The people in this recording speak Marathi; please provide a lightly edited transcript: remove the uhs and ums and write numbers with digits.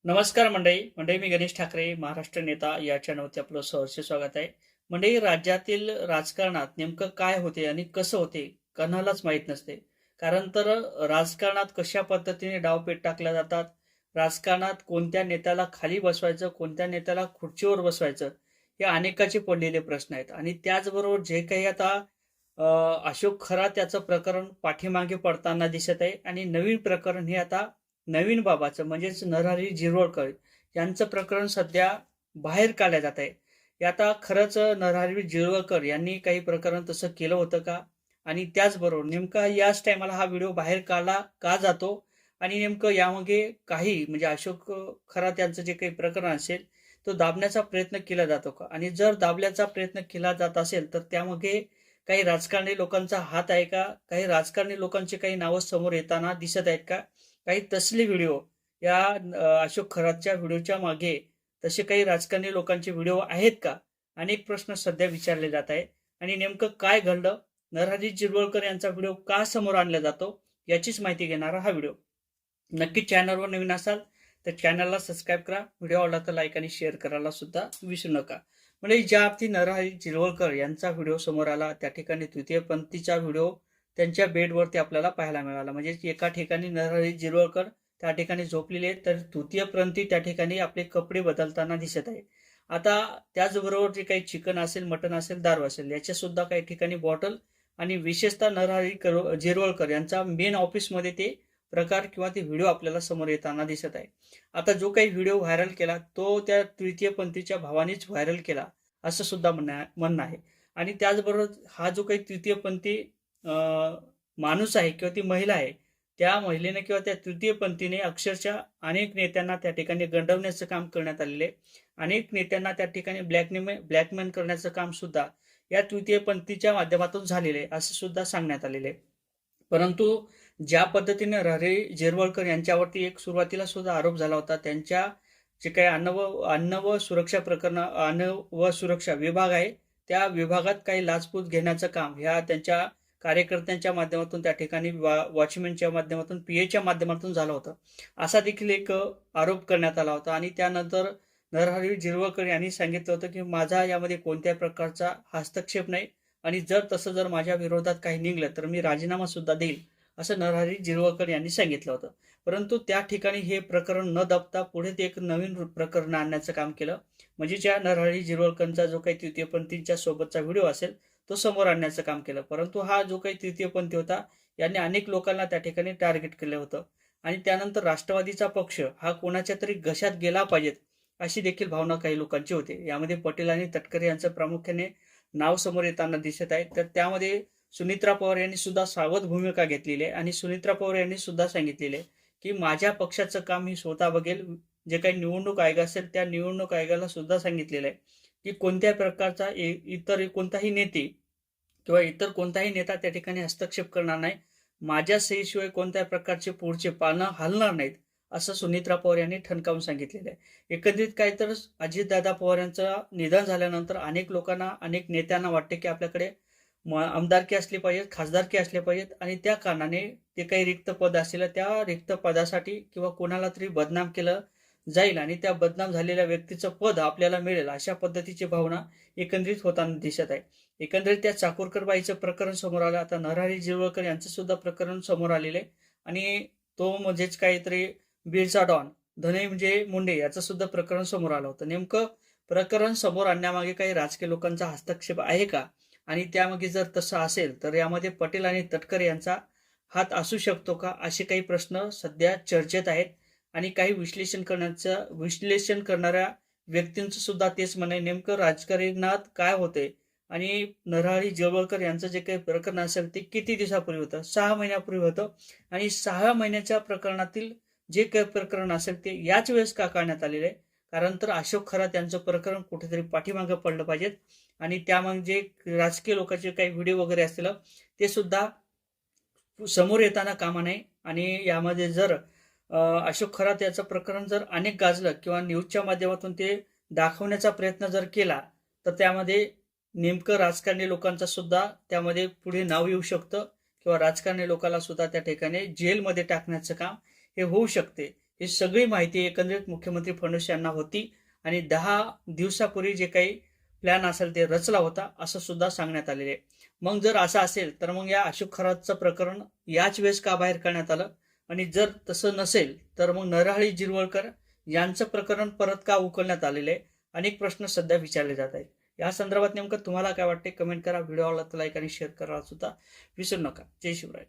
नमस्कार मंडळी मी गणेश ठाकरे महाराष्ट्र नेता या चॅनलवरती आपलं सहर्ष स्वागत आहे. मंडळी, राज्यातील राजकारणात नेमकं काय होते आणि कसं होते कोणालाच माहीत नसते. कारण तर राजकारणात कशा पद्धतीने डावपेच टाकल्या जातात, राजकारणात कोणत्या नेत्याला खाली बसवायचं, कोणत्या नेत्याला खुर्चीवर बसवायचं, हे अनेकाचे पडलेले प्रश्न आहेत. आणि त्याचबरोबर जे काही आता अशोक खरात त्याचं प्रकरण पाठीमागे पडताना दिसत आहे आणि नवीन प्रकरण हे आता नवीन बाबाचं म्हणजेच नरहरी झिरवळकर यांचं प्रकरण सध्या बाहेर काढलं जात आहे. हे आता खरंच नरहरी झिरवळकर यांनी काही प्रकरण तसं केलं होतं का? आणि त्याचबरोबर नेमका याच टायमाला हा व्हिडिओ बाहेर काढला का जातो? आणि नेमकं यामागे काही म्हणजे अशोक खरात यांचं जे काही प्रकरण असेल तो दाबण्याचा प्रयत्न केला जातो का? आणि जर दाबल्याचा प्रयत्न केला जात असेल तर त्यामागे काही राजकारणी लोकांचा हात आहे का? काही राजकारणी लोकांची काही नावं समोर येताना दिसत आहेत का? काही तसले व्हिडिओ या अशोक खरातच्या व्हिडिओच्या मागे तसे काही राजकारणी लोकांचे व्हिडिओ आहेत का? अनेक प्रश्न सध्या विचारले जात आहे. आणि नेमकं काय घडलं, नरहरी झिरवळकर यांचा व्हिडिओ का समोर आणला जातो, याचीच माहिती घेणारा हा व्हिडिओ. नक्की चॅनलवर नवीन असाल तर चॅनलला सबस्क्राईब करा. व्हिडिओ आवडला तर लाईक आणि शेअर करायला सुद्धा विसरू नका. म्हणजे ज्या अर्थी नरहरी झिरवळकर यांचा व्हिडिओ समोर आला त्या ठिकाणी तृतीयपंथीचा व्हिडिओ त्यांच्या बेडवरती आपल्याला पाहायला मिळाला. म्हणजे एका ठिकाणी नरहरी झिरवळकर त्या ठिकाणी झोपलेले आहेत, तर तृतीयपंथी त्या ठिकाणी आपले कपडे बदलताना दिसत आहे. आता त्याचबरोबर जे काही चिकन असेल, मटन असेल, दारू असेल याच्या सुद्धा काही ठिकाणी बॉटल आणि विशेषतः नरहरी झिरवळकर यांचा मेन ऑफिसमध्ये ते प्रकार किंवा ते व्हिडिओ आपल्याला समोर येताना दिसत आहे. आता जो काही व्हिडिओ व्हायरल केला तो त्या तृतीयपंथीच्या भावानेच व्हायरल केला असं सुद्धा म्हणणं आहे. आणि त्याचबरोबर हा जो काही तृतीयपंथी माणूस आहे किंवा ती महिला आहे, त्या महिलेने किंवा त्या तृतीयपंथीने अक्षरशः अनेक नेत्यांना त्या ठिकाणी गंडवण्याचं काम करण्यात आलेले, अनेक नेत्यांना त्या ठिकाणी ब्लॅकमेल करण्याचं काम सुद्धा या तृतीयपंथीच्या माध्यमातून झालेले असं सुद्धा सांगण्यात आलेले. परंतु ज्या पद्धतीने नरहरी झिरवळकर यांच्यावरती एक सुरुवातीला सुद्धा आरोप झाला होता, त्यांच्या जे काही अन्न व सुरक्षा विभाग आहे त्या विभागात काही लाचपूत घेण्याचं काम ह्या त्यांच्या कार्यकर्त्यांच्या माध्यमातून त्या ठिकाणी वॉचमॅनच्या माध्यमातून पीएच्या माध्यमातून झालं होतं असा देखील एक आरोप करण्यात आला होता. आणि त्यानंतर नरहरी झिरवळकर यांनी सांगितलं होतं की माझा यामध्ये कोणत्याही प्रकारचा हस्तक्षेप नाही आणि जर माझ्या विरोधात काही निघलं तर मी राजीनामा सुद्धा देईल असं नरहरी झिरवळकर यांनी सांगितलं होतं. परंतु त्या ठिकाणी हे प्रकरण न दाबता पुढे ते एक नवीन प्रकरण आणण्याचं काम केलं. म्हणजे ज्या नरहरी झिरवळकरांचा जो काही तृतीयपंथींच्या सोबतचा व्हिडिओ असेल तो समोर आणण्याचं काम केलं. परंतु हा जो काही तृतीयपंथी होता यांनी अनेक लोकांना त्या ठिकाणी टार्गेट केलं होतं. आणि त्यानंतर राष्ट्रवादीचा पक्ष हा कोणाच्या तरी घशात गेला पाहिजेत अशी देखील भावना काही लोकांची होती. यामध्ये पटेल आणि तटकरे यांचं प्रामुख्याने नाव समोर येताना दिसत आहे. तर त्यामध्ये सुनित्रा पवार यांनी सुद्धा सावध भूमिका घेतलेली आहे आणि सुनित्रा पवार यांनी सुद्धा सांगितलेले आहे की माझ्या पक्षाचं काम मी स्वतः बघेल. जे काही निवडणूक आयोग असेल त्या निवडणूक आयोगाला सुद्धा सांगितलेलं आहे की कोणत्याही प्रकारचा इतर कोणताही नेते किंवा इतर कोणताही नेता त्या ठिकाणी हस्तक्षेप करणार नाही. माझ्या सहीशिवाय कोणत्याही प्रकारचे पुढचे पानं हलणार नाहीत असं सुनित्रा पवार यांनी ठणकावून सांगितलेलं आहे. एकंदरीत काय तर अजितदादा पवार यांचं निधन झाल्यानंतर अनेक लोकांना, अनेक नेत्यांना वाटते की आपल्याकडे आमदारकी असली पाहिजेत, खासदारकी असले पाहिजेत आणि त्या कारणाने ते काही रिक्त पद असेल त्या रिक्त पदासाठी किंवा कोणाला तरी बदनाम केलं जाईल आणि त्या बदनाम झालेल्या व्यक्तीचं पद आपल्याला मिळेल अशा पद्धतीची भावना एकंदरीत होताना दिसत आहे. एकंदरीत त्या चाकूरकर बाईचं प्रकरण समोर आलं. आता नरहरी झिरवळकर यांचं सुद्धा प्रकरण समोर आलेलं आहे आणि तो म्हणजेच काहीतरी बीडचा डॉन धनंजय मुंडे याचं सुद्धा प्रकरण समोर आलं होतं. नेमकं प्रकरण समोर आणण्यामागे काही राजकीय लोकांचा हस्तक्षेप आहे का? आणि त्यामागे जर तसं असेल तर यामध्ये पटेल आणि तटकरे यांचा हात असू शकतो का? असे काही प्रश्न सध्या चर्चेत आहेत. आणि काही विश्लेषण करणाऱ्या व्यक्तींचं सुद्धा तेच म्हणणं नेमकं राजकारणात काय होते आणि नरहरी झिरवळकर यांचं जे काही प्रकरण असेल ते किती दिवसापूर्वी होतं? 6 महिन्यापूर्वी होतं. आणि 6 महिन्याच्या प्रकरणातील जे काही प्रकरण असेल ते याच वेळेस का काढण्यात आलेलं आहे? कारण तर अशोक खरात यांचं प्रकरण कुठेतरी पाठीमागं पडलं पाहिजेत आणि त्यामागे जे राजकीय लोकांचे काही व्हिडिओ वगैरे असतील ते सुद्धा समोर येताना कामा नये. आणि यामध्ये जर अशोक खरात याचं प्रकरण जर अनेक गाजलं किंवा न्यूजच्या माध्यमातून ते दाखवण्याचा प्रयत्न जर केला तर त्यामध्ये नेमकं राजकारणी लोकांचा सुद्धा त्यामध्ये पुढे नाव येऊ शकतं किंवा राजकारणी लोकांना सुद्धा त्या ठिकाणी जेलमध्ये टाकण्याचं काम हे होऊ शकते. ही सगळी माहिती एकंदरीत मुख्यमंत्री फडणवीस यांना होती आणि 10 दिवसापूर्वी जे काही प्लॅन असेल ते रचला होता असं सुद्धा सांगण्यात आलेले आहे. मग जर असं असेल तर मग या अशोक खरातचं प्रकरण याच वेळेस का बाहेर काढण्यात आलं आणि जर तसं नसेल तर मग नरहरी झिरवळकर यांचं प्रकरण परत का उकलण्यात आलेलं आहे. अनेक प्रश्न सध्या विचारले जात आहेत. या संदर्भात नेमकं तुम्हाला काय वाटते कमेंट करा. व्हिडिओ आवडला तर लाईक आणि शेअर करायला सुद्धा विसरू नका. जय शिवराय.